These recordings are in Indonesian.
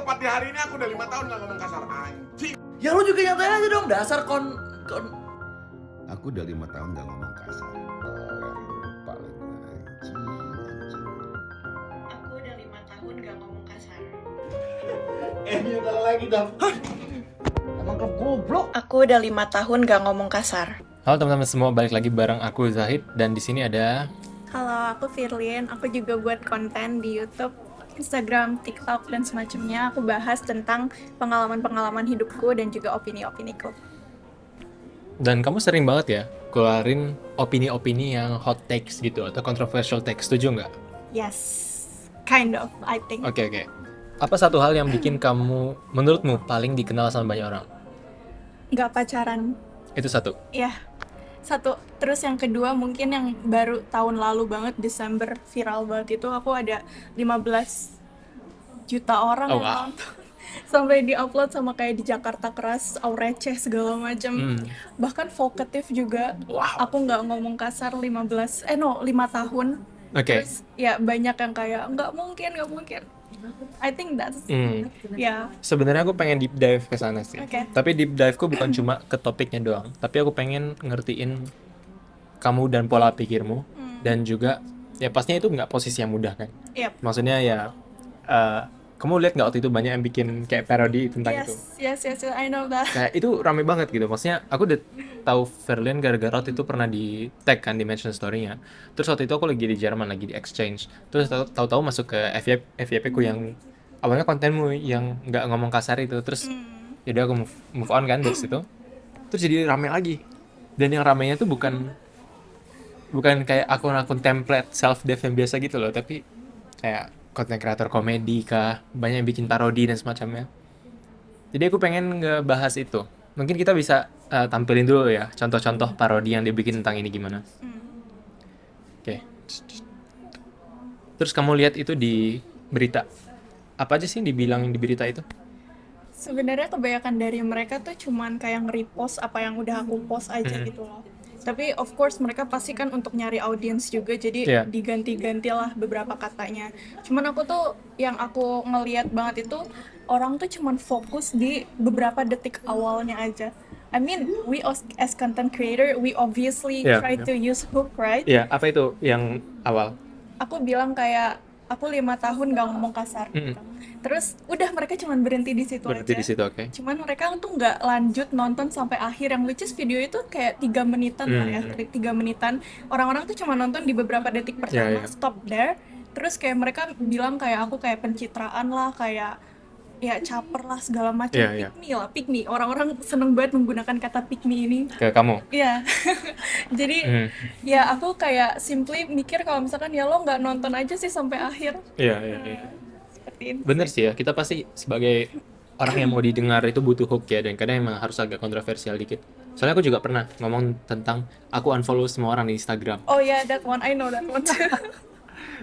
tepat di hari ini aku udah 5 tahun gak ngomong kasar. Anjing. Ya lu juga nyatain aja dong, dasar kon. Aku udah 5 tahun gak ngomong kasar. Lupa lagi anjing. Aku udah 5 tahun gak ngomong kasar. Ini udah lagi dah. Emang klub goblok. Aku udah 5 tahun gak ngomong kasar. Halo teman-teman semua, balik lagi bareng aku Zahid dan di sini ada Halo, aku Firlin. Aku juga buat konten di YouTube, Instagram, TikTok, dan semacamnya. Aku bahas tentang pengalaman-pengalaman hidupku dan juga opini-opiniku. dan kamu sering banget ya keluarin opini-opini yang hot takes gitu atau controversial takes, setuju nggak? Yes, kind of, I think. Oke. Apa satu hal yang bikin kamu, menurutmu paling dikenal sama banyak orang? Nggak pacaran. Itu satu. Ya, satu. Terus yang kedua mungkin yang baru tahun lalu banget, Desember, viral banget itu, aku ada 15 juta orang Oh, yang wow. nonton. Sampai di-upload sama kayak di Jakarta Keras, receh segala macam. Bahkan vokatif juga. Wow. Aku nggak ngomong kasar 5 tahun. Oke. Terus ya banyak yang kayak nggak mungkin. I think that's ya. Sebenarnya aku pengen deep dive ke sana sih. Oke. Tapi deep diveku bukan cuma ke topiknya doang, tapi aku pengen ngertiin kamu dan pola pikirmu dan juga ya pastinya itu nggak posisi yang mudah kan. Yep. Maksudnya ya kamu lihat nggak waktu itu banyak yang bikin kayak parody tentang itu. Yes, I know that. Kayak itu rame banget gitu. Maksudnya aku udah tahu Verlin gara-gara waktu itu pernah di tag kan di mention story-nya. Terus waktu itu aku lagi di Jerman, lagi di exchange. Terus tahu-tahu masuk ke FYP ku yang awalnya kontenmu yang nggak ngomong kasar itu. Terus jadi aku move on kan dari situ. Terus jadi rame lagi. Dan yang ramenya tuh bukan kayak akun-akun template self dev yang biasa gitu loh, tapi kayak konten kreator komedi kah, banyak yang bikin parodi dan semacamnya. Jadi aku pengen ngebahas itu. Mungkin kita bisa tampilin dulu ya contoh-contoh parodi yang dibikin tentang ini gimana. Oke. Terus kamu lihat itu di berita. Apa aja sih yang dibilang di berita itu? Sebenarnya kebanyakan dari mereka tuh cuman kayak nge-repost apa yang udah aku post aja gitu loh. Tapi of course mereka pasti kan untuk nyari audience juga, jadi Yeah. diganti-gantilah beberapa katanya. Cuman aku tuh yang aku ngelihat banget itu orang tuh cuman fokus di beberapa detik awalnya aja. I mean, we as content creator, we obviously Yeah, try yeah. to use hook, right? Iya, apa itu yang awal? Aku bilang kayak aku 5 tahun gak ngomong kasar gitu. Terus udah mereka cuman berhenti di situ Berarti aja. di situ, oke. Cuman mereka tuh nggak lanjut nonton sampai akhir, yang which is video itu kayak 3 menitan lah ya, 3 menitan. Orang-orang tuh cuma nonton di beberapa detik pertama, Ya. stop there. Terus kayak mereka bilang kayak aku kayak pencitraan lah, kayak ya caper lah segala macam. Ya. Pick me. Orang-orang seneng banget menggunakan kata pick me ini. Ke kamu. Iya. Jadi ya aku kayak simply mikir kalau misalkan ya lo nggak nonton aja sih sampai akhir. Iya. Seperti itu. Bener sih ya, kita pasti sebagai orang yang mau didengar itu butuh hook ya, dan kadang emang harus agak kontroversial dikit. Soalnya aku juga pernah ngomong tentang aku unfollow semua orang di Instagram. Oh ya, that one, I know that one too.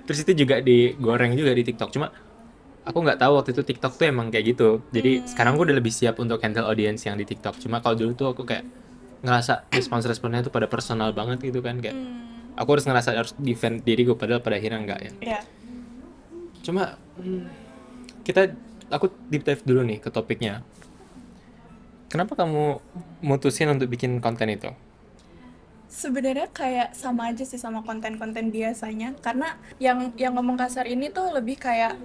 Terus itu juga digoreng juga di TikTok. Cuma aku nggak tahu waktu itu TikTok tuh emang kayak gitu. Jadi sekarang aku udah lebih siap untuk handle audience yang di TikTok. Cuma kalau dulu tuh aku kayak ngerasa respons-responnya tuh pada personal banget gitu kan, kayak aku harus defend diriku, padahal pada akhirnya enggak ya. Iya. Cuma aku deep dive dulu nih ke topiknya. Kenapa kamu mutusin untuk bikin konten itu? Sebenarnya kayak sama aja sih sama konten-konten biasanya, karena yang ngomong kasar ini tuh lebih kayak,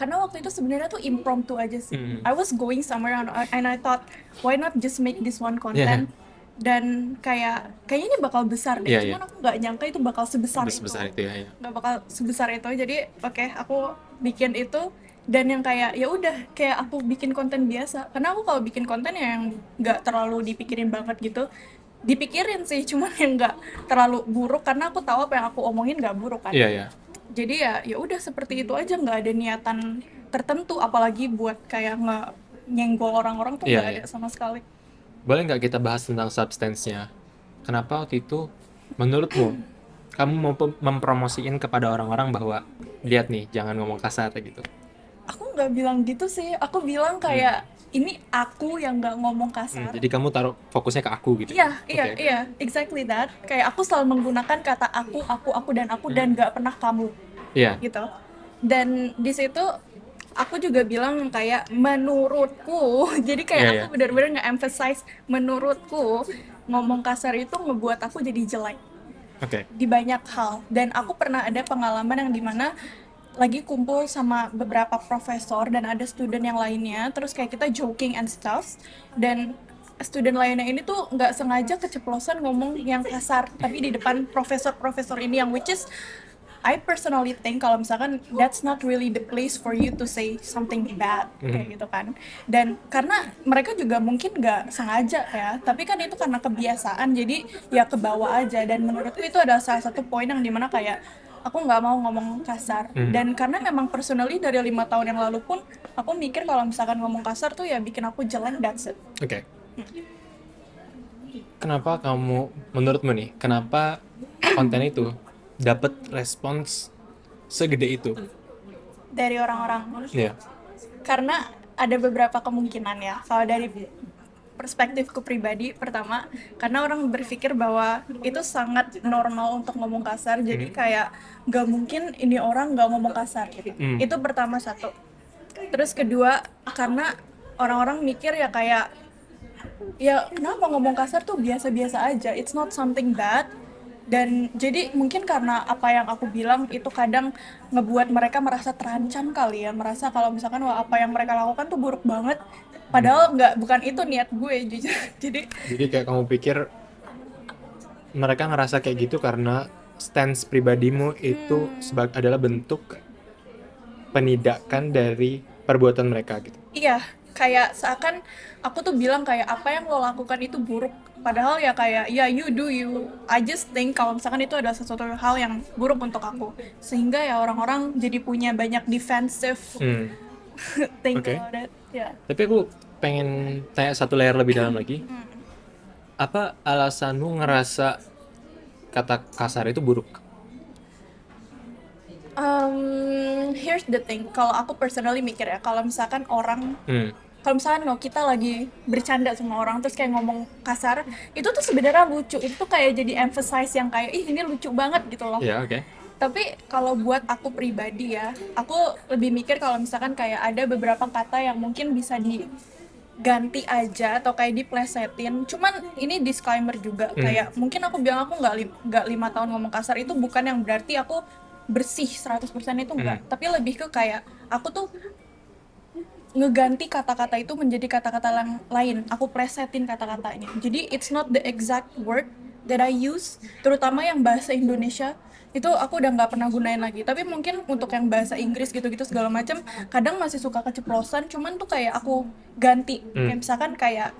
karena waktu itu sebenarnya tuh impromptu aja sih. I was going somewhere and I thought why not just make this one content. Dan kayaknya ini bakal besar deh. Cuman aku nggak nyangka itu bakal sebesar itu ya. Nggak bakal sebesar itu. Jadi oke, aku bikin itu. Dan yang kayak ya udah kayak aku bikin konten biasa, karena aku kalau bikin konten ya yang nggak terlalu dipikirin banget gitu. Dipikirin sih, cuman yang nggak terlalu buruk, karena aku tahu apa yang aku omongin nggak buruk kan. Iya. Jadi ya udah seperti itu aja, nggak ada niatan tertentu, apalagi buat kayak nyenggol orang-orang tuh nggak ada sama sekali. Boleh nggak kita bahas tentang substance-nya? Kenapa waktu itu menurutmu kamu mau mempromosiin kepada orang-orang bahwa lihat nih, jangan ngomong kasar gitu? Aku nggak bilang gitu sih, aku bilang kayak ini aku yang nggak ngomong kasar. Jadi kamu taruh fokusnya ke aku gitu? Iya, exactly that. Kayak aku selalu menggunakan kata aku dan nggak pernah kamu. Iya. Gitu. Dan di situ aku juga bilang kayak menurutku. Jadi kayak Iya, aku iya. benar-benar nge-emphasize menurutku ngomong kasar itu ngebuat aku jadi jelek Oke. di banyak hal. Dan aku pernah ada pengalaman yang dimana lagi kumpul sama beberapa profesor dan ada student yang lainnya, terus kayak kita joking and stuff, dan student lainnya ini tuh nggak sengaja keceplosan ngomong yang kasar tapi di depan profesor-profesor ini, yang which is I personally think kalau misalkan that's not really the place for you to say something bad kayak gitu kan. Dan karena mereka juga mungkin nggak sengaja ya, tapi kan itu karena kebiasaan, jadi ya kebawa aja. Dan menurutku itu adalah salah satu poin yang dimana kayak aku nggak mau ngomong kasar. Dan karena memang personally dari 5 tahun yang lalu pun aku mikir kalau misalkan ngomong kasar tuh ya bikin aku jelek, that's it. Oke. Kenapa kamu, menurutmu nih, kenapa konten itu dapat respons segede itu? Dari orang-orang. Iya. Karena ada beberapa kemungkinan ya. Kalau dari perspektifku pribadi, pertama karena orang berpikir bahwa itu sangat normal untuk ngomong kasar, jadi kayak nggak mungkin ini orang nggak ngomong kasar gitu. Itu pertama, satu. Terus kedua, karena orang-orang mikir ya kayak ya kenapa ngomong kasar tuh biasa-biasa aja, it's not something bad. Dan jadi mungkin karena apa yang aku bilang itu kadang ngebuat mereka merasa terancam kali ya, merasa kalau misalkan wah apa yang mereka lakukan tuh buruk banget, padahal bukan itu niat gue jujur. Jadi kayak kamu pikir mereka ngerasa kayak gitu karena stance pribadimu itu adalah bentuk penindakan dari perbuatan mereka gitu. Iya, kayak seakan aku tuh bilang kayak apa yang lo lakukan itu buruk, padahal ya kayak ya you do you. I just think kalau misalkan itu adalah sesuatu hal yang buruk untuk aku, sehingga ya orang-orang jadi punya banyak defensive think Oke. about it. Ya. Tapi aku pengen tanya satu layer lebih dalam lagi. Apa alasanmu ngerasa kata kasar itu buruk? Here's the thing, kalau aku personally mikir ya, kalau misalkan orang kalau misalkan kita lagi bercanda sama orang terus kayak ngomong kasar, itu tuh sebenarnya lucu, itu tuh kayak jadi emphasize yang kayak ih ini lucu banget gitu loh. Ya, oke. Tapi kalau buat aku pribadi ya, aku lebih mikir kalau misalkan kayak ada beberapa kata yang mungkin bisa diganti aja atau kayak diplesetin. Cuman ini disclaimer juga, kayak mungkin aku bilang aku nggak 5 tahun ngomong kasar itu bukan yang berarti aku bersih 100% itu enggak. Tapi lebih ke kayak aku tuh ngeganti kata-kata itu menjadi kata-kata lain. Aku plesetin kata-katanya. Jadi it's not the exact word that I use, terutama yang bahasa Indonesia itu aku udah nggak pernah gunain lagi. Tapi mungkin untuk yang bahasa Inggris gitu-gitu segala macam, kadang masih suka keceplosan. Cuman tuh kayak aku ganti. Kayak misalkan kayak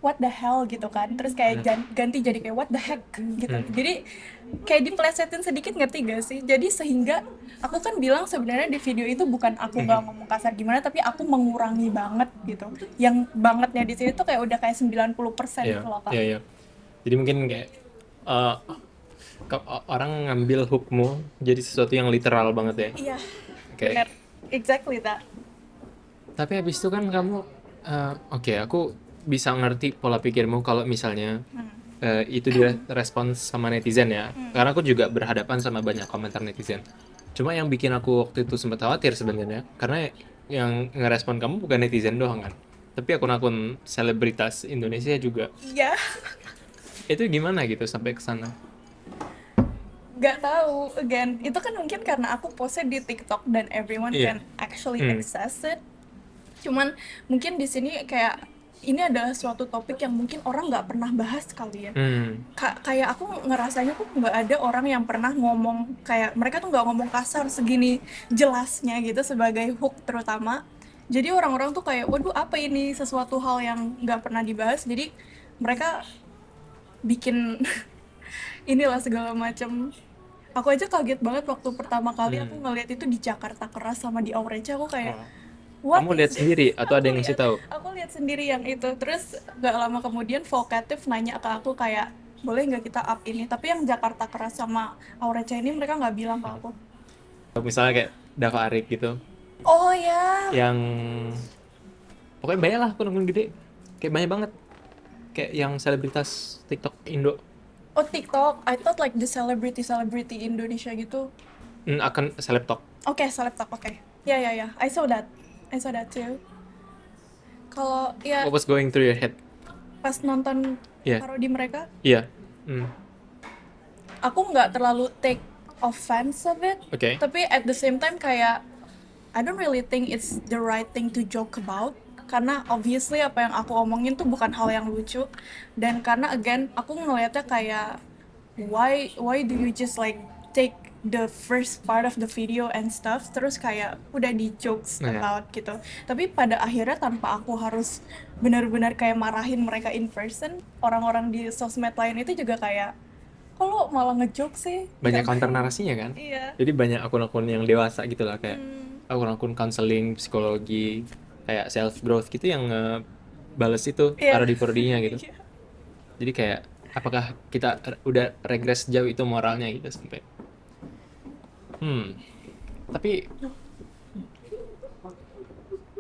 what the hell gitu kan, terus kayak ganti jadi kayak what the heck gitu. Jadi kayak diplesetin sedikit, ngerti gak sih? Jadi sehingga aku kan bilang sebenarnya di video itu bukan aku nggak ngomong kasar gimana, tapi aku mengurangi banget gitu. Yang bangetnya di sini tuh kayak udah kayak 90% gitu loh Kak. Iya. Jadi mungkin kayak orang ngambil hookmu jadi sesuatu yang literal banget ya. Iya. Oke. Bener. Exactly that. Tapi habis itu kan kamu oke, aku bisa ngerti pola pikirmu kalau misalnya itu dia respons sama netizen ya. Karena aku juga berhadapan sama banyak komentar netizen. Cuma yang bikin aku waktu itu sempat khawatir sebenarnya, karena yang ngerespon kamu bukan netizen doang kan, tapi akun-akun selebritas Indonesia juga. Iya. Itu gimana gitu sampai ke sana? Gak tahu, again, itu kan mungkin karena aku postnya di TikTok dan everyone Iya. can actually access it. Cuman mungkin di sini kayak ini adalah suatu topik yang mungkin orang nggak pernah bahas kali ya. Kayak aku ngerasanya tuh nggak ada orang yang pernah ngomong kayak mereka tuh nggak ngomong kasar segini jelasnya gitu sebagai hook terutama. Jadi orang-orang tuh kayak waduh apa ini, sesuatu hal yang nggak pernah dibahas. Jadi mereka bikin inilah segala macam. Aku aja kaget banget waktu pertama kali aku ngeliat itu di Jakarta Keras sama di Aureja. Aku kayak what Kamu lihat is sendiri atau ada yang Aku ngasih lihat- tahu? Aku lihat sendiri yang itu. Terus gak lama kemudian Vokatif nanya ke aku kayak boleh nggak kita up ini, tapi yang Jakarta Keras sama Aureja ini mereka nggak bilang ke aku. Misalnya kayak Dava Arik gitu, Oh ya, yang pokoknya banyak lah akun-akun gede, kayak banyak banget, kayak yang selebritas TikTok Indo. oh TikTok. I thought like the celebrity Indonesia gitu. Akan seleb talk. Oke, Seleb Talk, oke. Yeah. I saw that. Too. Kalau ya What was going through your head? pas nonton Yeah. parodi mereka, Iya. Hmm. aku nggak terlalu take offense of it. Oke. Tapi at the same time kayak I don't really think it's the right thing to joke about. Karena obviously apa yang aku omongin tuh bukan hal yang lucu. Dan karena again aku ngelihatnya kayak why do you just like take the first part of the video and stuff terus kayak udah di jokes Iya. about gitu. Tapi pada akhirnya tanpa aku harus benar-benar kayak marahin mereka in person, orang-orang di sosmed lain itu juga kayak kok lo malah ngejoke sih? Banyak counter narasinya kan? Iya. Jadi banyak akun-akun yang dewasa gitu lah, kayak akun-akun counseling, psikologi, kayak self growth gitu yang bales itu Iya. parodi-parodinya gitu. Iya. Jadi kayak apakah kita udah regres jauh itu moralnya gitu sampai tapi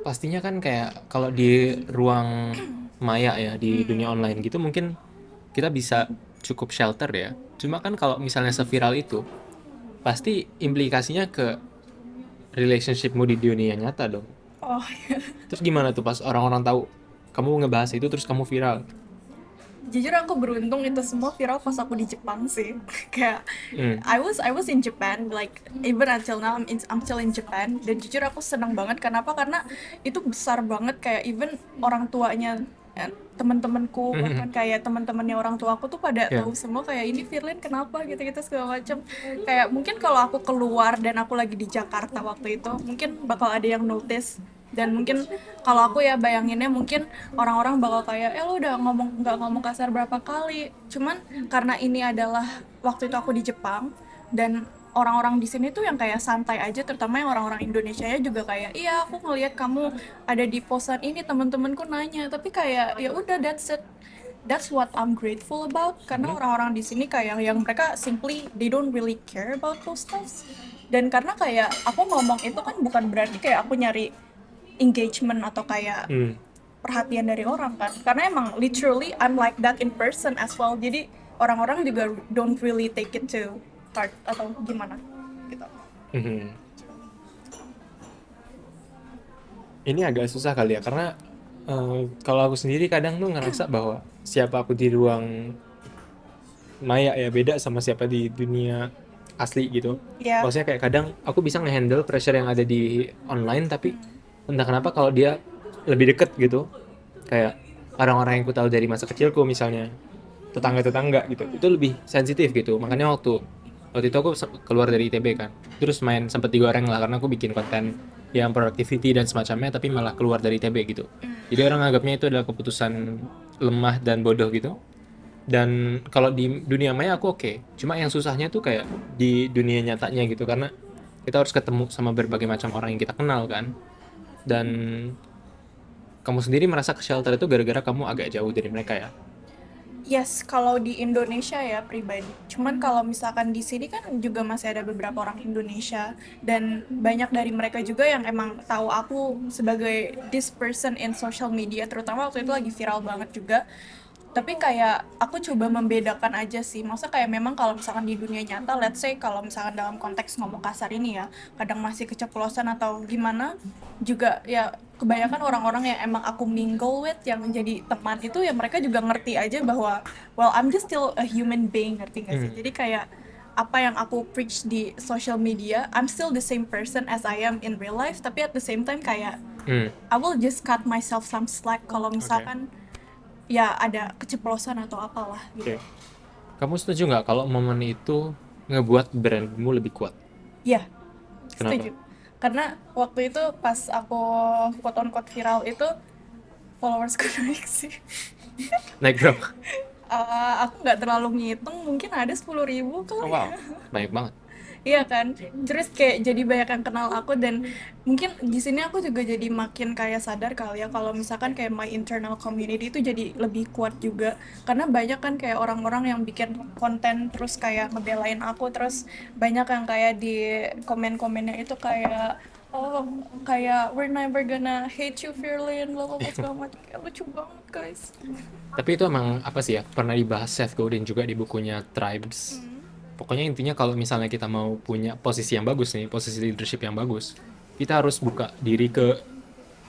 pastinya kan kayak kalau di ruang maya ya, di dunia online gitu mungkin kita bisa cukup shelter ya. Cuma kan kalau misalnya seviral itu pasti implikasinya ke relationshipmu di dunia nyata dong. Oh, Terus gimana tuh pas orang-orang tahu kamu ngebahas itu terus kamu viral? jujur aku beruntung itu semua viral pas aku di Jepang sih. Kayak I was in Japan, like even until now I'm still in Japan. Dan jujur aku senang banget. Kenapa? Karena itu besar banget, kayak even orang tuanya teman-temanku, bahkan kayak teman-temannya orang tua aku tuh pada Yeah. tahu semua kayak ini Firlin kenapa gitu-gitu segala macam. Kayak mungkin kalau aku keluar dan aku lagi di Jakarta waktu itu, mungkin bakal ada yang notice. Dan mungkin kalau aku ya bayanginnya mungkin orang-orang bakal kayak lo udah nggak ngomong kasar berapa kali. Cuman karena ini adalah waktu itu aku di Jepang dan orang-orang di sini tuh yang kayak santai aja, terutama yang orang-orang Indonesia ya juga kayak iya aku ngelihat kamu ada di posan ini, temen-temenku nanya, tapi kayak ya udah that's it. That's what I'm grateful about, karena orang-orang di sini kayak yang mereka simply they don't really care about those stuff. Dan karena kayak aku ngomong itu kan bukan berarti kayak aku nyari engagement atau kayak perhatian dari orang kan, karena emang literally I'm like that in person as well. Jadi orang-orang juga don't really take it to heart atau gimana gitu. Ini agak susah kali ya karena kalau aku sendiri kadang tuh ngerasa bahwa siapa aku di ruang maya ya beda sama siapa di dunia asli gitu. Iya. Maksudnya kayak kadang aku bisa ngehandle pressure yang ada di online, tapi entah kenapa kalau dia lebih deket gitu, kayak orang-orang yang ku tahu dari masa kecilku misalnya, tetangga-tetangga gitu, itu lebih sensitif gitu. Makanya waktu itu aku keluar dari ITB kan, terus sempat digoreng lah karena aku bikin konten yang productivity dan semacamnya, tapi malah keluar dari ITB gitu. Jadi orang anggapnya itu adalah keputusan lemah dan bodoh gitu. Dan kalau di dunia maya aku oke. Cuma yang susahnya tuh kayak di dunia nyatanya gitu, karena kita harus ketemu sama berbagai macam orang yang kita kenal kan. Dan kamu sendiri merasa ke shelter itu gara-gara kamu agak jauh dari mereka ya? Yes, kalau di Indonesia ya pribadi. Cuman kalau misalkan di sini kan juga masih ada beberapa orang Indonesia dan banyak dari mereka juga yang emang tahu aku sebagai this person in social media, terutama waktu itu lagi viral banget juga. Tapi kayak aku coba membedakan aja sih. Maksudnya kayak memang kalau misalkan di dunia nyata, let's say kalau misalkan dalam konteks ngomong kasar ini ya, kadang masih keceplosan atau gimana, juga ya kebanyakan orang-orang yang emang aku mingle with, yang jadi teman itu ya mereka juga ngerti aja bahwa well I'm just still a human being, ngerti gak sih? Jadi kayak apa yang aku preach di social media, I'm still the same person as I am in real life, tapi at the same time kayak I will just cut myself some slack kalau misalkan ya ada keceplosan atau apalah gitu. Oke. Kamu setuju nggak kalau momen itu ngebuat brandmu lebih kuat? Iya, Kenapa? setuju. Karena waktu itu pas aku quote-unquote viral itu followersku naik sih. Naik berapa? Aku nggak terlalu ngitung, mungkin ada 10.000 kali. Oh, wow, banyak banget. Iya kan, terus kayak jadi banyak yang kenal aku dan mungkin di sini aku juga jadi makin kayak sadar kali ya kalau misalkan kayak my internal community itu jadi lebih kuat juga, karena banyak kan kayak orang-orang yang bikin konten terus kayak ngebelain aku, terus banyak yang kayak di komen-komennya itu kayak oh kayak we're never gonna hate you Firlin, bla bla bla segala macam. Kayak lucu banget guys. Tapi itu emang apa sih ya, pernah dibahas Seth Godin juga di bukunya Tribes. Pokoknya intinya kalau misalnya kita mau punya posisi yang bagus nih, posisi leadership yang bagus, kita harus buka diri ke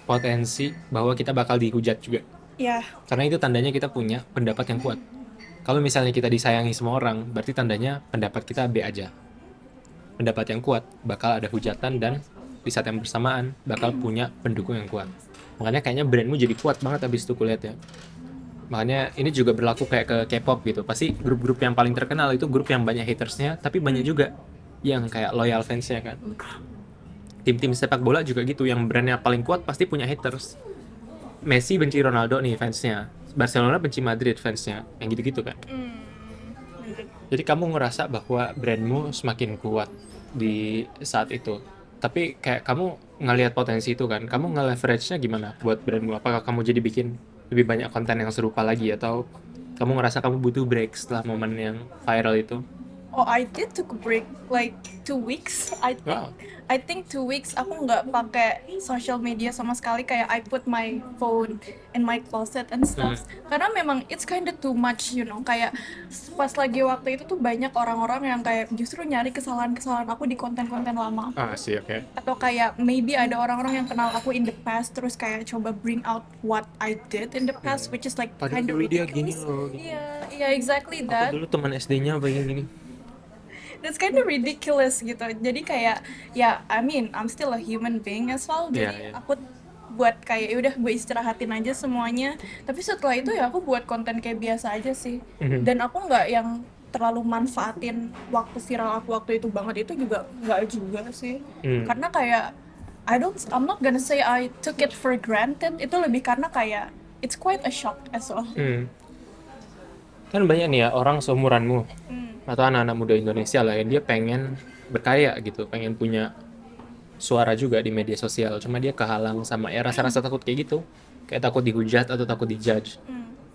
potensi bahwa kita bakal dihujat juga. Ya, Karena itu tandanya kita punya pendapat yang kuat. Kalau misalnya kita disayangi semua orang, berarti tandanya pendapat kita B aja. Pendapat yang kuat bakal ada hujatan dan di saat yang bersamaan bakal punya pendukung yang kuat. Makanya kayaknya brandmu jadi kuat banget abis itu kulihat ya. Makanya ini juga berlaku kayak ke K-pop gitu. Pasti grup-grup yang paling terkenal itu grup yang banyak hatersnya, tapi banyak juga yang kayak loyal fansnya kan. Tim-tim sepak bola juga gitu, yang brandnya paling kuat pasti punya haters. Messi benci Ronaldo nih fansnya, Barcelona benci Madrid fansnya, yang gitu-gitu kan. Jadi kamu ngerasa bahwa brandmu semakin kuat di saat itu. Tapi kayak kamu ngelihat potensi itu kan, kamu nge-leverage-nya gimana buat brandmu? Apakah kamu jadi bikin lebih banyak konten yang serupa lagi, atau kamu ngerasa kamu butuh break setelah momen yang viral itu? oh I did took a break like 2 weeks. Wow. I think 2 weeks aku nggak pakai social media sama sekali, kayak I put my phone in my closet and stuff. Karena memang it's kinda too much, you know. Kayak pas lagi waktu itu tuh banyak orang-orang yang kayak justru nyari kesalahan-kesalahan aku di konten-konten lama. Ah sih, oke. Atau kayak maybe ada orang-orang yang kenal aku in the past terus kayak coba bring out what I did in the past, which is like Padahal kinda dulu dia gini ridiculous. loh. Iya, exactly Aku that. dulu teman SD-nya begini. That's kind of ridiculous gitu. Jadi kayak ya I mean I'm still a human being as well. Jadi Iya. aku buat kayak udah gue istirahatin aja semuanya. Tapi setelah itu ya aku buat konten kayak biasa aja sih. Dan aku nggak yang terlalu manfaatin waktu viral aku waktu itu banget, itu juga nggak juga sih. Karena kayak I'm not gonna say I took it for granted. Itu lebih karena kayak it's quite a shock as well. Kan banyak nih ya orang seumuranmu atau anak-anak muda Indonesia lah yang dia pengen berkarya gitu, pengen punya suara juga di media sosial, cuma dia kehalang sama ya rasa-rasa takut kayak gitu, kayak takut dihujat atau takut dijudge.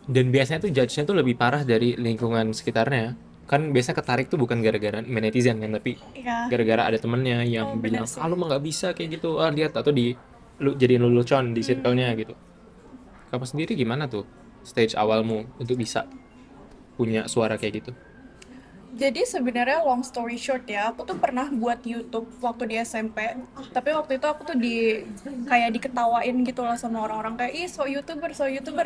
Dan biasanya tuh judge-nya tuh lebih parah dari lingkungan sekitarnya. Kan biasa ketarik tuh bukan gara-gara netizen kan, tapi Iya. gara-gara ada temennya yang Oh, bener bilang, sih. lu mah nggak bisa kayak gitu, lihat, atau jadiin lu lelucon di circle-nya gitu. Kamu sendiri gimana tuh stage awalmu untuk bisa punya suara kayak gitu? Jadi sebenarnya long story short ya, aku tuh pernah buat YouTube waktu di SMP. Tapi waktu itu aku tuh kayak diketawain gitu lah sama orang-orang, kayak ih so YouTuber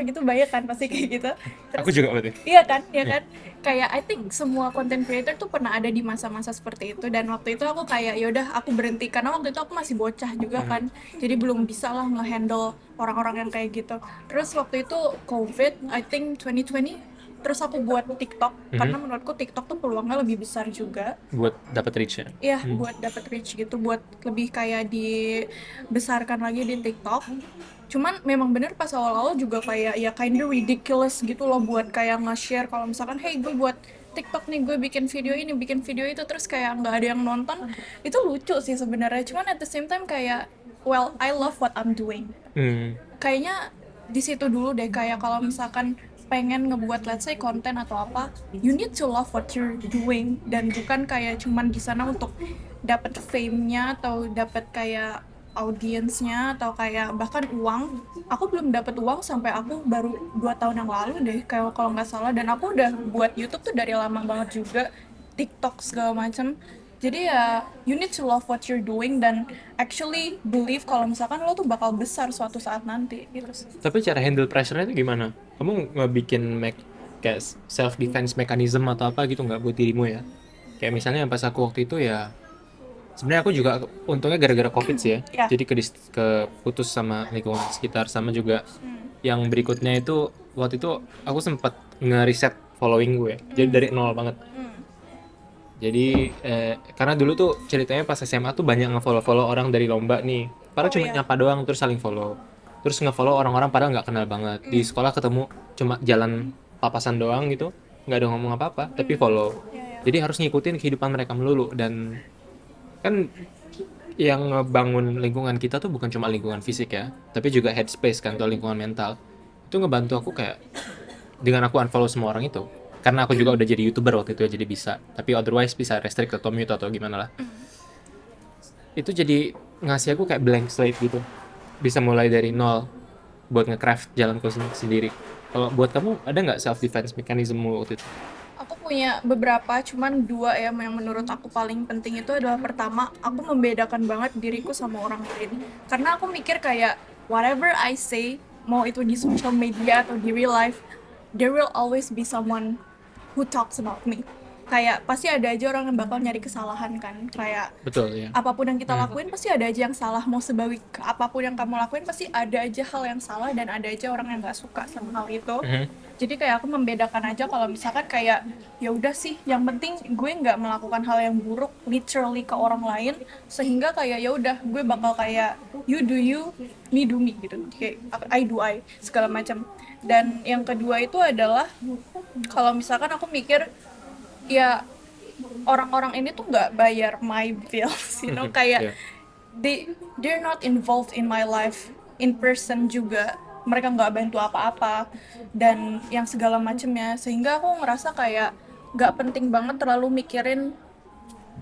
gitu, banyak kan pasti kayak gitu. Aku juga berarti. Iya kan, iya kan. Kayak I think semua content creator tuh pernah ada di masa-masa seperti itu, dan waktu itu aku kayak yaudah aku berhenti karena waktu itu aku masih bocah juga kan. Jadi belum bisa lah ngehandle orang-orang yang kayak gitu. Terus waktu itu COVID, I think 2020. Terus aku buat TikTok karena menurutku TikTok tuh peluangnya lebih besar juga. Buat dapat reach ya. Iya, buat dapat reach gitu, buat lebih kayak dibesarkan lagi di TikTok. Cuman memang bener pas awal-awal juga kayak ya kinda ridiculous gitu loh buat kayak nge-share kalau misalkan hey gue buat TikTok nih, gue bikin video ini, bikin video itu, terus kayak nggak ada yang nonton. Itu lucu sih sebenarnya. Cuman at the same time kayak well, I love what I'm doing. Kayaknya di situ dulu deh, kayak kalau misalkan pengen ngebuat let's say konten atau apa, you need to love what you're doing, dan bukan kayak cuman di sana untuk dapat fame-nya atau dapat kayak audiensnya atau kayak bahkan uang. Aku belum dapat uang sampai aku baru 2 tahun yang lalu deh kayak kalau nggak salah, dan aku udah buat YouTube tuh dari lama banget juga, TikTok segala macam. Jadi ya you need to love what you're doing dan actually believe kalau misalkan lo tuh bakal besar suatu saat nanti gitu sih. Tapi cara handle pressure-nya itu gimana? Kamu nggak bikin kayak self defense mechanism atau apa gitu nggak buat dirimu ya? Kayak misalnya pas aku waktu itu ya, sebenarnya aku juga untungnya gara-gara COVID sih ya. Ya. Jadi keputus sama lingkungan sekitar, sama juga yang berikutnya itu waktu itu aku sempat nge-reset following gue. Jadi dari nol banget. Jadi karena dulu tuh ceritanya pas SMA tuh banyak nge-follow orang dari lomba nih. Padahal cuma nyapa doang terus saling follow. Terus nge-follow orang-orang padahal nggak kenal banget. Di sekolah ketemu cuma jalan papasan doang gitu, nggak ada ngomong apa-apa, tapi follow. Jadi harus ngikutin kehidupan mereka melulu. Dan kan yang ngebangun lingkungan kita tuh bukan cuma lingkungan fisik ya, tapi juga headspace kan, atau lingkungan mental. Itu ngebantu aku kayak dengan aku unfollow semua orang itu. Karena aku juga udah jadi YouTuber waktu itu, jadi bisa. Tapi otherwise bisa restrict atau mute atau gimana lah. Itu jadi ngasih aku kayak blank slate gitu. Bisa mulai dari nol buat nge-craft jalanku sendiri. Kalau buat kamu ada nggak self defense mechanism waktu itu? Aku punya beberapa, cuman dua ya yang menurut aku paling penting itu adalah pertama, aku membedakan banget diriku sama orang lain. Karena aku mikir kayak whatever I say, mau itu di social media atau di real life, there will always be someone who talks about me. Kayak pasti ada aja orang yang bakal nyari kesalahan kan. Kayak Betul ya. apapun yang kita lakuin pasti ada aja yang salah. Mau sebaik apapun yang kamu lakuin pasti ada aja hal yang salah dan ada aja orang yang nggak suka sama hal itu. Jadi kayak aku membedakan aja kalau misalkan kayak ya udah sih, yang penting gue nggak melakukan hal yang buruk literally ke orang lain, sehingga kayak ya udah gue bakal kayak you do you, me do me gitu, kayak I do I segala macam. Dan yang kedua itu adalah kalau misalkan aku mikir ya orang-orang ini tuh nggak bayar my bills, kayak they're not involved in my life in person juga, mereka nggak bantu apa-apa dan yang segala macamnya, sehingga aku ngerasa kayak nggak penting banget terlalu mikirin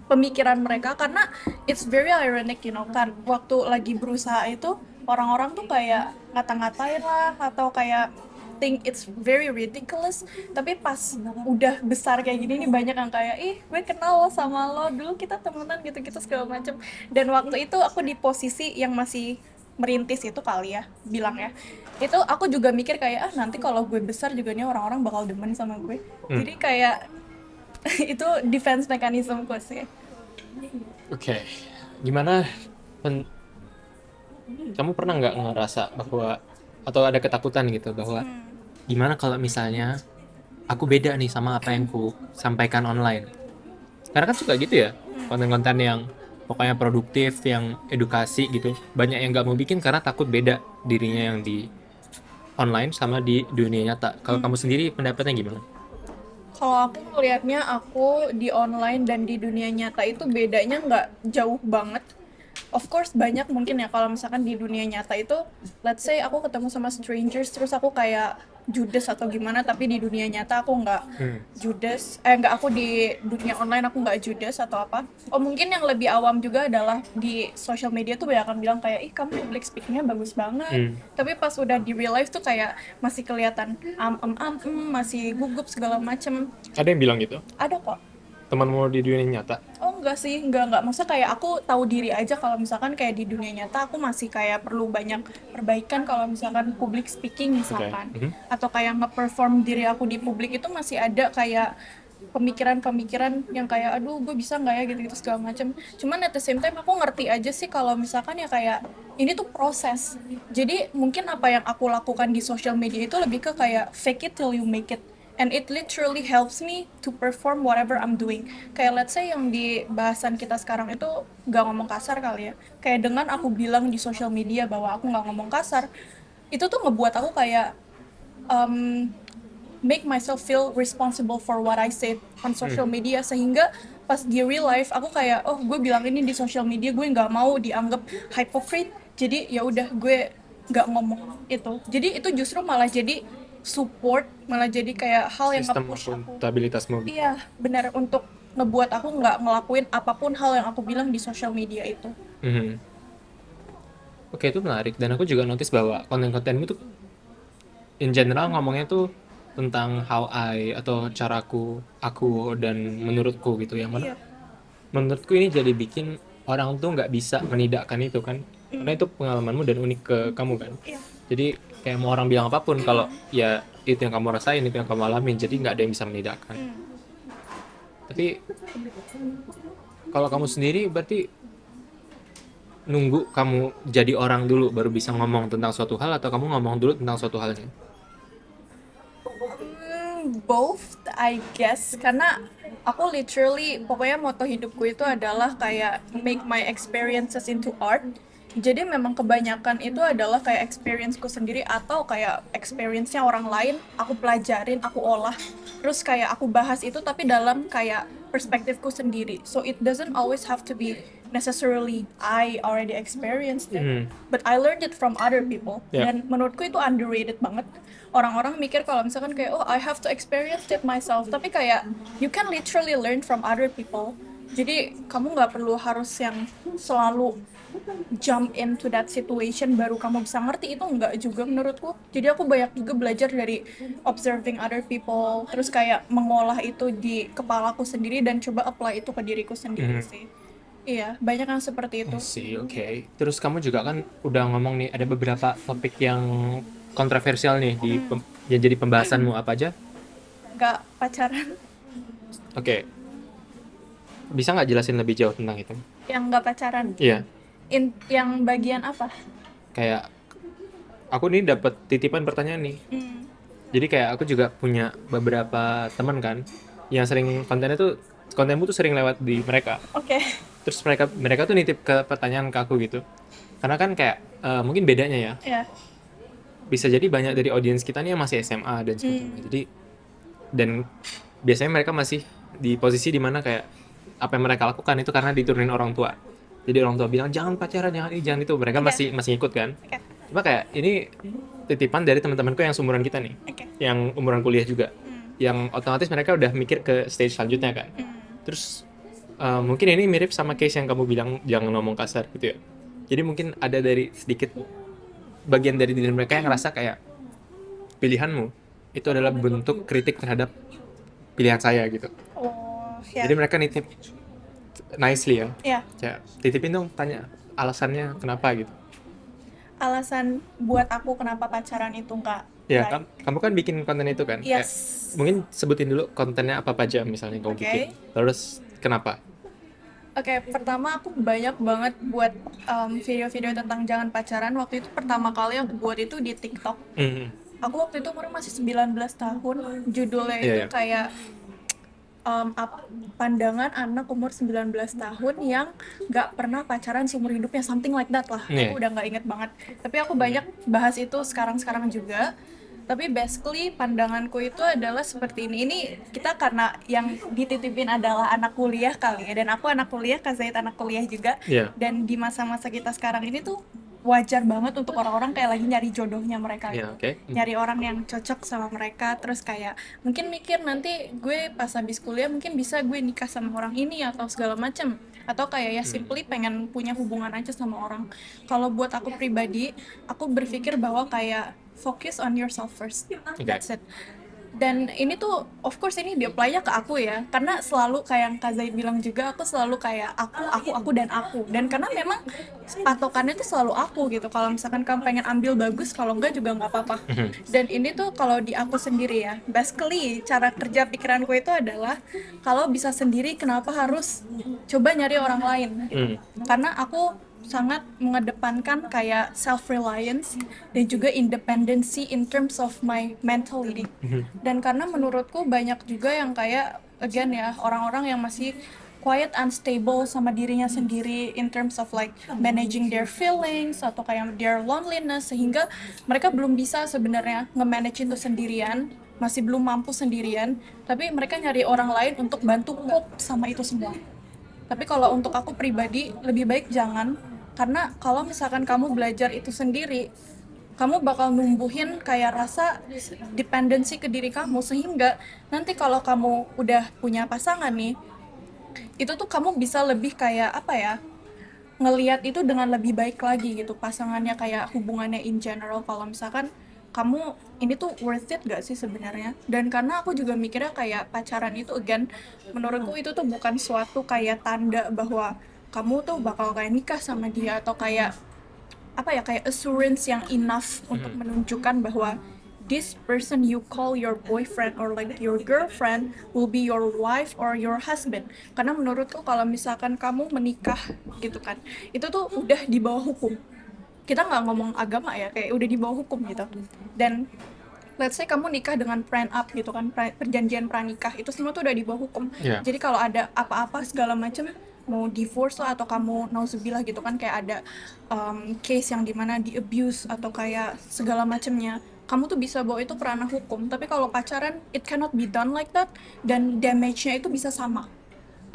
pemikiran mereka, karena it's very ironic kan waktu lagi berusaha itu orang-orang tuh kayak ngata-ngatain lah atau kayak think it's very ridiculous, tapi pas udah besar kayak gini nih banyak yang kayak ih gue kenal lo sama lo dulu kita temenan gitu-gitu segala macem. Dan waktu itu aku di posisi yang masih merintis itu kali ya bilang ya, itu aku juga mikir kayak nanti kalau gue besar juga nih orang-orang bakal demen sama gue. Jadi kayak itu defense mechanismku sih. Oke. Gimana kamu pernah nggak ngerasa bahwa atau ada ketakutan gitu bahwa gimana kalau misalnya aku beda nih sama apa yang ku sampaikan online? Karena kan suka gitu ya, konten-konten yang pokoknya produktif, yang edukasi gitu. Banyak yang nggak mau bikin karena takut beda dirinya yang di online sama di dunia nyata. Kalau kamu sendiri pendapatnya gimana? Kalau aku melihatnya aku di online dan di dunia nyata itu bedanya nggak jauh banget. Of course banyak mungkin ya kalau misalkan di dunia nyata itu let's say aku ketemu sama strangers terus aku kayak judes atau gimana, tapi di dunia nyata aku nggak judes, nggak, aku di dunia online aku nggak judes atau apa. Oh mungkin yang lebih awam juga adalah di social media tuh banyak yang bilang kayak ih kamu public speakingnya bagus banget, tapi pas udah di real life tuh kayak masih kelihatan masih gugup segala macem. Ada yang bilang gitu? Ada kok. Temanmu di dunia nyata? Oh enggak sih, enggak. Maksudnya kayak aku tahu diri aja kalau misalkan kayak di dunia nyata aku masih kayak perlu banyak perbaikan kalau misalkan public speaking misalkan. Atau kayak nge-perform diri aku di publik itu masih ada kayak pemikiran-pemikiran yang kayak aduh gue bisa nggak ya gitu-gitu segala macam. Cuman at the same time aku ngerti aja sih kalau misalkan ya kayak ini tuh proses. Jadi mungkin apa yang aku lakukan di social media itu lebih ke kayak fake it till you make it. And it literally helps me to perform whatever I'm doing. Kayak let's say yang di bahasan kita sekarang itu gak ngomong kasar kali ya. Kayak dengan aku bilang di social media bahwa aku gak ngomong kasar, itu tuh ngebuat aku kayak make myself feel responsible for what I said on social media, sehingga pas di real life aku kayak oh gue bilang ini di social media gue nggak mau dianggap hypocrite, jadi ya udah gue nggak ngomong itu. Jadi itu justru malah jadi support, malah jadi kayak hal yang Sistem nge-push aku. akuntabilitasmu. Iya benar, untuk ngebuat aku nggak ngelakuin apapun hal yang aku bilang di social media itu. Oke, itu menarik. Dan aku juga notice bahwa konten-kontenmu tuh in general ngomongnya tuh tentang how I atau caraku, aku dan menurutku gitu, yang mana menurutku ini jadi bikin orang tuh nggak bisa menidakkan itu kan, karena itu pengalamanmu dan unik ke kamu kan. Jadi kayak mau orang bilang apapun, kalau ya itu yang kamu rasain, itu yang kamu alamin, jadi nggak ada yang bisa menidakkan. Tapi kalau kamu sendiri berarti nunggu kamu jadi orang dulu baru bisa ngomong tentang suatu hal, atau kamu ngomong dulu tentang suatu halnya? Both I guess, karena aku literally pokoknya moto hidupku itu adalah kayak make my experiences into art. Jadi memang kebanyakan itu adalah kayak experienceku sendiri atau kayak experience-nya orang lain, aku pelajarin, aku olah, terus kayak aku bahas itu tapi dalam kayak perspektifku sendiri. So it doesn't always have to be necessarily I already experienced it, but I learned it from other people. Dan menurutku itu underrated banget. Orang-orang mikir kalau misalkan kayak oh I have to experience it myself, tapi kayak you can literally learn from other people. Jadi kamu nggak perlu harus yang selalu jump into that situation baru kamu bisa ngerti, itu enggak juga menurutku. Jadi aku banyak juga belajar dari observing other people, terus kayak mengolah itu di kepalaku sendiri dan coba apply itu ke diriku sendiri sih. Iya, banyak yang seperti itu. Sih, oke. Terus kamu juga kan udah ngomong nih ada beberapa topik yang kontroversial nih yang jadi pembahasanmu apa aja? Nggak pacaran. Oke. Bisa nggak jelasin lebih jauh tentang itu? Yang nggak pacaran. Iya. Yang bagian apa? Kayak aku nih dapat titipan pertanyaan nih. Jadi kayak aku juga punya beberapa teman kan yang sering kontenmu tuh sering lewat di mereka. Oke. Terus mereka tuh nitip ke pertanyaan ke aku gitu. Karena kan kayak mungkin bedanya ya. Iya. Bisa jadi banyak dari audiens kita nih yang masih SMA dan sebagainya. Jadi dan biasanya mereka masih di posisi dimana kayak apa yang mereka lakukan itu karena diturunin orang tua. Jadi orang tua bilang jangan pacaran, jangan ini, jangan itu. Mereka masih ikut kan. Oke. Cuma kayak ini titipan dari teman-temanku yang seumuran kita nih, Oke. yang umuran kuliah juga, yang otomatis mereka udah mikir ke stage selanjutnya kan. Terus mungkin ini mirip sama case yang kamu bilang jangan ngomong kasar gitu ya. Jadi mungkin ada dari sedikit bagian dari diri mereka yang ngerasa kayak pilihanmu itu adalah bentuk kritik terhadap pilihan saya gitu. Oh, ya. Jadi mereka nitip nicely ya. Iya. Kayak titipin dong, tanya alasannya kenapa gitu. Alasan buat aku kenapa pacaran itu nggak Ya, baik. kamu kan bikin konten itu kan? Kayak, Yes. mungkin sebutin dulu kontennya apa aja misalnya kamu Oke. bikin. Terus kenapa? Oke, pertama aku banyak banget buat video-video tentang jangan pacaran. Waktu itu pertama kali aku buat itu di TikTok. Hmm. Aku waktu itu umur masih 19 tahun. Judulnya Iya, itu iya. kayak pandangan anak umur 19 tahun yang nggak pernah pacaran seumur hidupnya, something like that lah. Iya. Aku udah nggak inget banget. Tapi aku banyak bahas itu sekarang juga. Tapi basically pandanganku itu adalah seperti ini. Ini kita karena yang dititipin adalah anak kuliah kali ya. Dan aku anak kuliah, Kak Zaid anak kuliah juga. Iya. Dan di masa-masa kita sekarang ini tuh wajar banget untuk orang-orang kayak lagi nyari jodohnya mereka Iya, gitu. oke. Nyari orang yang cocok sama mereka, terus kayak mungkin mikir nanti gue pas habis kuliah mungkin bisa gue nikah sama orang ini atau segala macem, atau kayak ya simply pengen punya hubungan aja sama orang. Kalau buat aku pribadi, aku berpikir bahwa kayak focus on yourself first. That's it. Dan ini tuh of course ini di-apply-nya ke aku ya, karena selalu kayak yang Kak Zaid bilang juga, aku selalu kayak aku dan karena memang patokannya tuh selalu aku gitu. Kalau misalkan kamu pengen ambil bagus, kalau enggak juga nggak apa-apa. Dan ini tuh kalau di aku sendiri ya, basically cara kerja pikiranku itu adalah kalau bisa sendiri kenapa harus coba nyari orang lain gitu. Karena aku sangat mengedepankan kayak self-reliance dan juga independency in terms of my mentality. Dan karena menurutku banyak juga yang kayak again ya, orang-orang yang masih quiet, unstable sama dirinya sendiri in terms of like managing their feelings atau kayak their loneliness, sehingga mereka belum bisa sebenarnya nge-manage itu sendirian, masih belum mampu sendirian, tapi mereka nyari orang lain untuk bantu cope sama itu semua. Tapi kalau untuk aku pribadi, lebih baik jangan. Karena kalau misalkan kamu belajar itu sendiri, kamu bakal numbuhin kayak rasa dependensi ke diri kamu, sehingga nanti kalau kamu udah punya pasangan nih, itu tuh kamu bisa lebih kayak apa ya, ngelihat itu dengan lebih baik lagi gitu, pasangannya kayak hubungannya in general. Kalau misalkan kamu ini tuh worth it gak sih sebenarnya. Dan karena aku juga mikirnya kayak pacaran itu again, menurutku itu tuh bukan suatu kayak tanda bahwa kamu tuh bakal kayak nikah sama dia, atau kayak apa ya, kayak assurance yang enough untuk menunjukkan bahwa this person you call your boyfriend or like your girlfriend will be your wife or your husband. Karena menurutku kalau misalkan kamu menikah gitu kan, itu tuh udah di bawah hukum. Kita nggak ngomong agama ya, kayak udah di bawah hukum gitu. Dan let's say kamu nikah dengan prenup gitu kan, perjanjian pranikah, itu semua tuh udah di bawah hukum. Yeah. Jadi kalau ada apa-apa segala macam, mau divorce lah atau kamu nauzubillah gitu kan, kayak ada case yang dimana di abuse atau kayak segala macamnya, kamu tuh bisa bawa itu ke ranah hukum. Tapi kalau pacaran, it cannot be done like that, dan damage-nya itu bisa sama.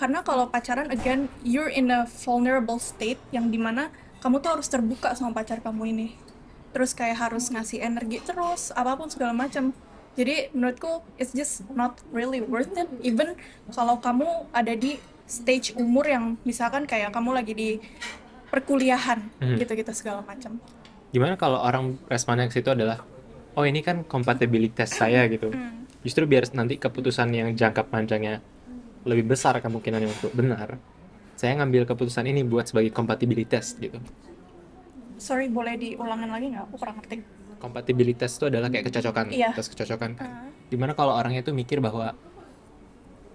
Karena kalau pacaran, again, you're in a vulnerable state yang dimana kamu tuh harus terbuka sama pacar kamu ini. Terus kayak harus ngasih energi terus, apapun segala macam. Jadi menurutku it's just not really worth it. Even kalau kamu ada di stage umur yang misalkan kayak kamu lagi di perkuliahan gitu-gitu segala macam. Gimana kalau orang responnya ke situ adalah, oh ini kan kompatibilitas saya gitu. Justru biar nanti keputusan yang jangka panjangnya lebih besar kemungkinannya untuk benar, saya ngambil keputusan ini buat sebagai kompatibilitas gitu. Sorry, boleh diulangin lagi nggak? Aku kurang ngerti. Kompatibilitas itu adalah kayak kecocokan, Iya. tes kecocokan. Dimana kalau orangnya tuh mikir bahwa,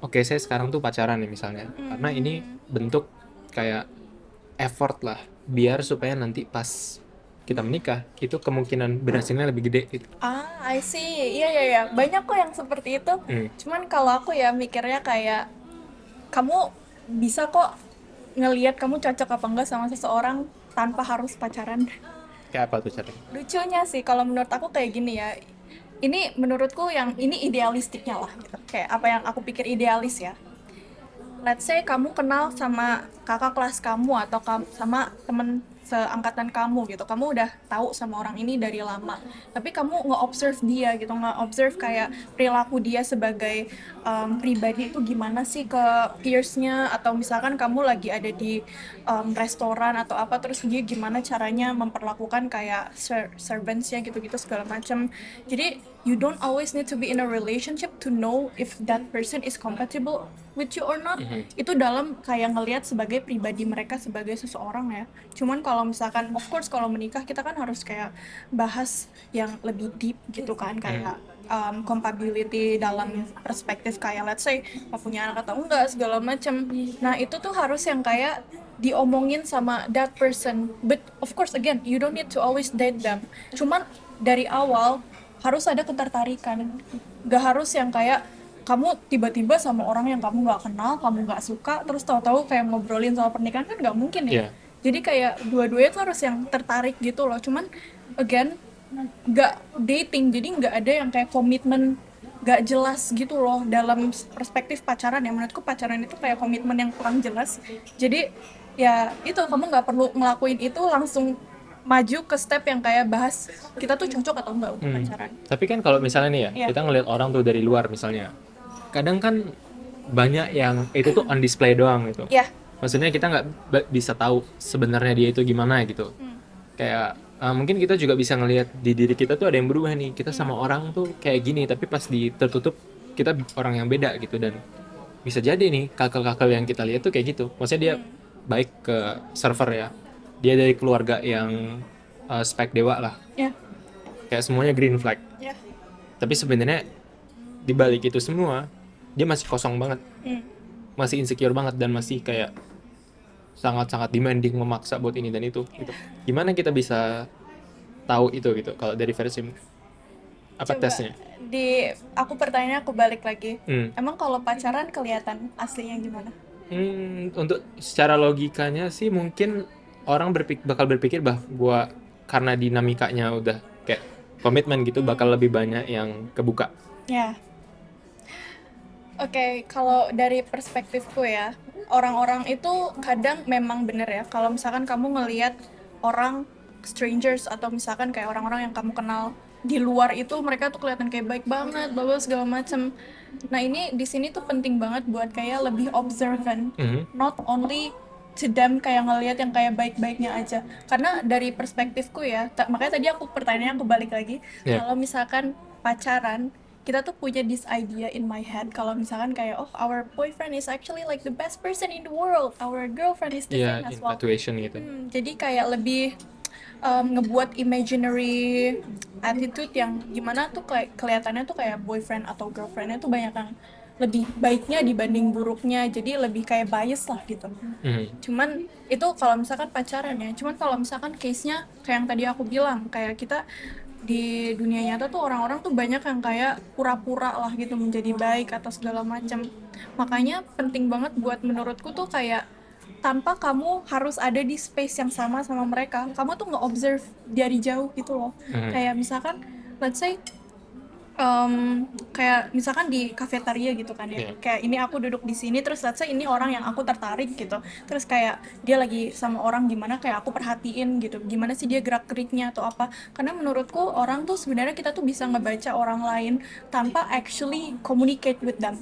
oke saya sekarang tuh pacaran nih misalnya, karena ini bentuk kayak effort lah, biar supaya nanti pas kita menikah, itu kemungkinan berhasilnya lebih gede gitu. I see. Iya. Banyak kok yang seperti itu. Cuman kalau aku ya mikirnya kayak kamu bisa kok ngelihat kamu cocok apa enggak sama seseorang tanpa harus pacaran. Kayak apa tuh caranya? Lucunya sih kalau menurut aku kayak gini ya. Ini menurutku yang ini idealistiknya lah gitu. Kayak apa yang aku pikir idealis ya. Let's say kamu kenal sama kakak kelas kamu atau sama temen seangkatan kamu gitu. Kamu udah tahu sama orang ini dari lama. Tapi kamu nge-observe dia gitu, nge-observe kayak perilaku dia sebagai pribadi itu gimana sih ke peers-nya, atau misalkan kamu lagi ada di restoran atau apa, terus dia gimana caranya memperlakukan kayak servants-nya gitu-gitu segala macam. Jadi you don't always need to be in a relationship to know if that person is compatible with you or not. Itu dalam kayak ngelihat sebagai pribadi mereka sebagai seseorang ya. Cuman kalau misalkan of course kalau menikah kita kan harus kayak bahas yang lebih deep gitu kan, kayak compatibility dalam perspektif kayak let's say mau punya anak atau enggak segala macam. Nah itu tuh harus yang kayak diomongin sama that person. But of course again you don't need to always date them. Cuman dari awal harus ada ketertarikan. Gak harus yang kayak kamu tiba-tiba sama orang yang kamu nggak kenal, kamu nggak suka, terus tahu-tahu kayak ngobrolin soal pernikahan, kan nggak mungkin ya. Iya. Jadi kayak dua-duanya tuh harus yang tertarik gitu loh. Cuman again nggak dating, jadi nggak ada yang kayak komitmen nggak jelas gitu loh dalam perspektif pacaran ya. Menurutku pacaran itu kayak komitmen yang kurang jelas. Jadi ya itu kamu nggak perlu ngelakuin itu langsung maju ke step yang kayak bahas kita tuh cocok atau enggak untuk pacaran. Tapi kan kalau misalnya nih ya, Iya. kita ngelihat orang tuh dari luar misalnya, kadang kan banyak yang itu tuh on display doang gitu. Ya, Maksudnya kita nggak bisa tahu sebenarnya dia itu gimana gitu. Kayak mungkin kita juga bisa ngelihat di diri kita tuh ada yang berubah nih. Kita sama orang tuh kayak gini, tapi pas tertutup kita orang yang beda gitu. Dan bisa jadi nih kakak-kakak yang kita lihat tuh kayak gitu. Maksudnya dia baik ke server ya. Dia dari keluarga yang spek dewa lah. ya, Kayak semuanya green flag. ya. Tapi sebenarnya di balik itu semua dia masih kosong banget, masih insecure banget, dan masih kayak sangat-sangat demanding, memaksa buat ini dan itu gitu. Gimana kita bisa tahu itu gitu kalau dari versi apa Coba tesnya? aku pertanyaan aku balik lagi. Hmm. Emang kalau pacaran kelihatan aslinya gimana? Untuk secara logikanya sih mungkin orang bakal berpikir bahwa karena dinamikanya udah kayak komitmen gitu, bakal lebih banyak yang kebuka. Ya. Oke, kalau dari perspektifku ya, orang-orang itu kadang memang bener ya. Kalau misalkan kamu ngelihat orang strangers atau misalkan kayak orang-orang yang kamu kenal di luar itu, mereka tuh kelihatan kayak baik banget, bla segala macem. Nah ini di sini tuh penting banget buat kayak lebih observant, not only to them kayak ngelihat yang kayak baik-baiknya aja. Karena dari perspektifku ya, makanya tadi pertanyaannya aku balik lagi. Yeah. Kalau misalkan pacaran, kita tuh punya this idea in my head kalau misalkan kayak oh our boyfriend is actually like the best person in the world, our girlfriend is the Iya, same as well. infatuation gitu. Jadi kayak lebih ngebuat imaginary attitude yang gimana tuh kayak kelihatannya tuh kayak boyfriend atau girlfriendnya tuh banyak yang lebih baiknya dibanding buruknya, jadi lebih kayak bias lah gitu. Cuman itu kalau misalkan pacaran ya. Cuman kalau misalkan case-nya kayak yang tadi aku bilang, kayak kita di dunia nyata tuh orang-orang tuh banyak yang kayak pura-pura lah gitu menjadi baik atau segala macam. Makanya penting banget buat menurutku tuh kayak tanpa kamu harus ada di space yang sama mereka, kamu tuh nge-observe dari jauh gitu loh. Kayak misalkan let's say kayak misalkan di kafetaria gitu kan ya, kayak ini aku duduk di sini, terus let's say ini orang yang aku tertarik gitu, terus kayak dia lagi sama orang gimana, kayak aku perhatiin gitu, gimana sih dia gerak-geriknya atau apa. Karena menurutku orang tuh sebenarnya kita tuh bisa ngebaca orang lain tanpa actually communicate with them.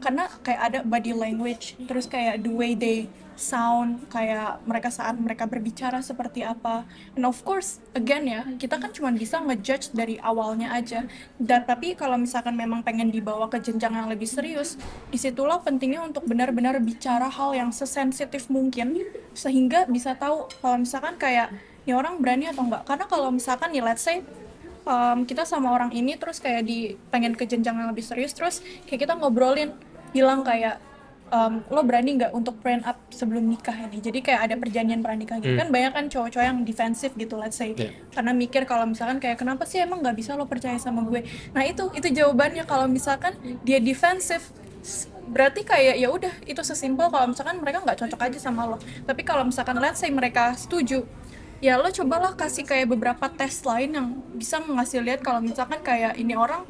karena kayak ada body language, terus kayak the way they sound, kayak mereka saat mereka berbicara seperti apa. And of course again ya, kita kan cuma bisa ngejudge dari awalnya aja, dan tapi kalau misalkan memang pengen dibawa ke jenjang yang lebih serius, disitulah pentingnya untuk benar-benar bicara hal yang sesensitif mungkin sehingga bisa tahu kalau misalkan kayak ini orang berani atau enggak. Karena kalau misalkan nih let's say kita sama orang ini terus kayak pengen ke jenjang yang lebih serius, terus kayak kita ngobrolin bilang kayak lo berani nggak untuk prenup up sebelum nikah ini, jadi kayak ada perjanjian pranikah gitu kan. Banyak kan cowok-cowok yang defensif gitu let's say, karena mikir kalau misalkan kayak kenapa sih emang nggak bisa lo percaya sama gue. Nah itu jawabannya. Kalau misalkan dia defensif, berarti kayak ya udah, itu sesimpel kalau misalkan mereka nggak cocok aja sama lo. Tapi kalau misalkan let's say mereka setuju, ya lo cobalah kasih kayak beberapa tes lain yang bisa ngasih lihat kalau misalkan kayak ini orang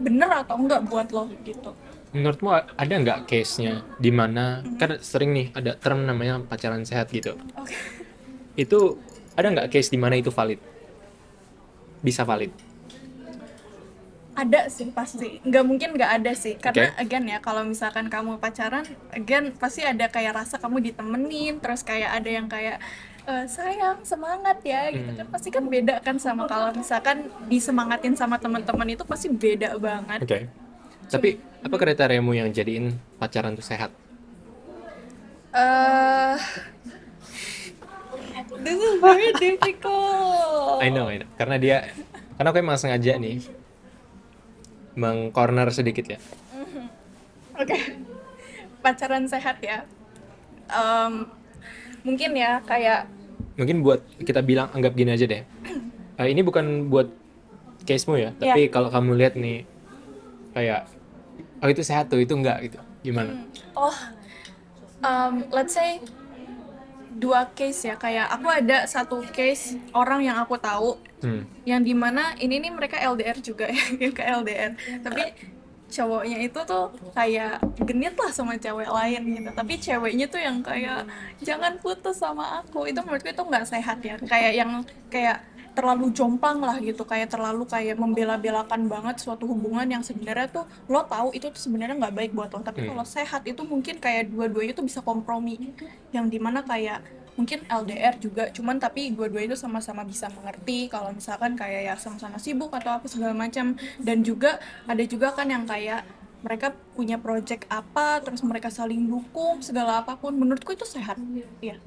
bener atau enggak buat lo gitu. Menurutmu ada nggak case-nya di mana kan sering nih ada term namanya pacaran sehat gitu. Oke. Itu ada nggak case di mana itu valid? Bisa valid? Ada sih pasti, nggak mungkin nggak ada sih, karena Okay. again ya, kalau misalkan kamu pacaran, again pasti ada kayak rasa kamu ditemenin, terus kayak ada yang kayak sayang semangat ya gitu kan, pasti kan beda kan sama kalau misalkan disemangatin sama teman-teman, itu pasti beda banget. Oke. Tapi apa kriteriamu yang jadiin pacaran tuh sehat? This is very difficult. I know. Karena aku emang sengaja nih meng-corner sedikit ya. Oke. Pacaran sehat ya. Mungkin ya kayak Mungkin buat kita bilang, anggap gini aja deh. Ini bukan buat case-mu ya, tapi kalau kamu lihat nih kayak oh itu sehat tuh, itu enggak gitu. Gimana? let's say 2 case ya, kayak aku ada 1 case orang yang aku tahu yang dimana ini nih mereka LDR juga ya, ke LDR, tapi cowoknya itu tuh kayak genit lah sama cewek lain gitu, tapi ceweknya tuh yang kayak jangan putus sama aku. Itu menurutku itu nggak sehat ya, kayak yang kayak terlalu jomplang lah gitu, kayak terlalu kayak membela-belakan banget suatu hubungan yang sebenarnya tuh lo tahu itu tuh sebenarnya nggak baik buat lo. Tapi kalau sehat itu mungkin kayak dua-duanya tuh bisa kompromi, yang dimana kayak mungkin LDR juga, cuman tapi dua-duanya itu sama-sama bisa mengerti kalau misalkan kayak ya sama-sama sibuk atau apa segala macam. Dan juga ada juga kan yang kayak mereka punya project apa, terus mereka saling dukung segala apapun. Menurutku itu sehat. Iya.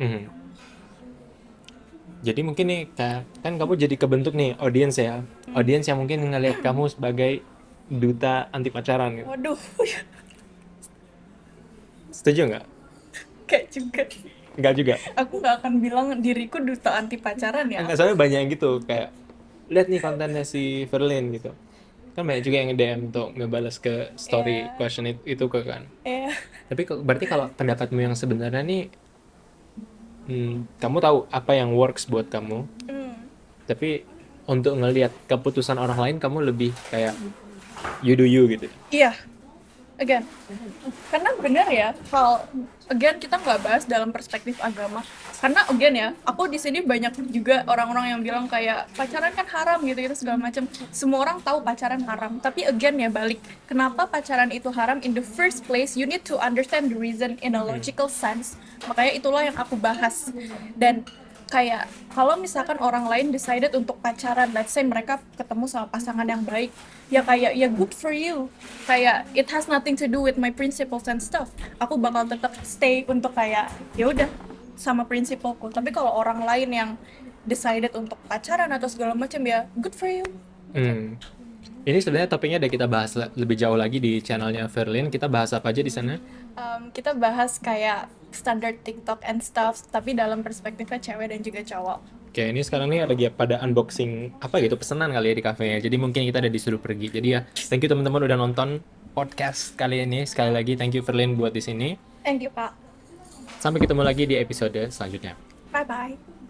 Jadi mungkin nih kan kamu jadi kebentuk nih audience ya, audience yang mungkin ngelihat kamu sebagai duta anti pacaran gitu. Waduh. Setuju nggak? Kayak juga. Nggak juga. Aku nggak akan bilang diriku duta anti pacaran ya. Enggak, soalnya banyak yang gitu kayak lihat nih kontennya si Verlin gitu. Kan banyak juga yang nge-DM untuk ngebalas ke story question itu ke kan. Tapi berarti kalau pendapatmu yang sebenarnya nih kamu tahu apa yang works buat kamu, tapi untuk ngelihat keputusan orang lain kamu lebih kayak you do you gitu. Iya. Again, karena benar ya, again kita nggak bahas dalam perspektif agama, karena again ya, aku di sini banyak juga orang-orang yang bilang kayak pacaran kan haram gitu segala macam. Semua orang tahu pacaran haram, tapi again ya balik, kenapa pacaran itu haram in the first place? You need to understand the reason in a logical sense. Makanya itulah yang aku bahas. Dan kayak kalau misalkan orang lain decided untuk pacaran, let's say mereka ketemu sama pasangan yang baik, ya kayak ya good for you, kayak it has nothing to do with my principles and stuff. Aku bakal tetap stay untuk kayak ya udah sama prinsipku. Tapi kalau orang lain yang decided untuk pacaran atau segala macam, ya good for you. Ini sebenarnya topiknya udah kita bahas lebih jauh lagi di channelnya Verlin. Kita bahas apa aja di sana? Kita bahas kayak standar TikTok and stuff, tapi dalam perspektifnya cewek dan juga cowok. Oke, ini sekarang nih lagi pada unboxing apa gitu, pesanan kali ya di kafenya. Jadi mungkin kita ada disuruh pergi. Jadi ya, thank you teman-teman udah nonton podcast kali ini. Sekali lagi thank you Verlin buat di sini. Thank you, Pak. Sampai ketemu lagi di episode selanjutnya. Bye bye.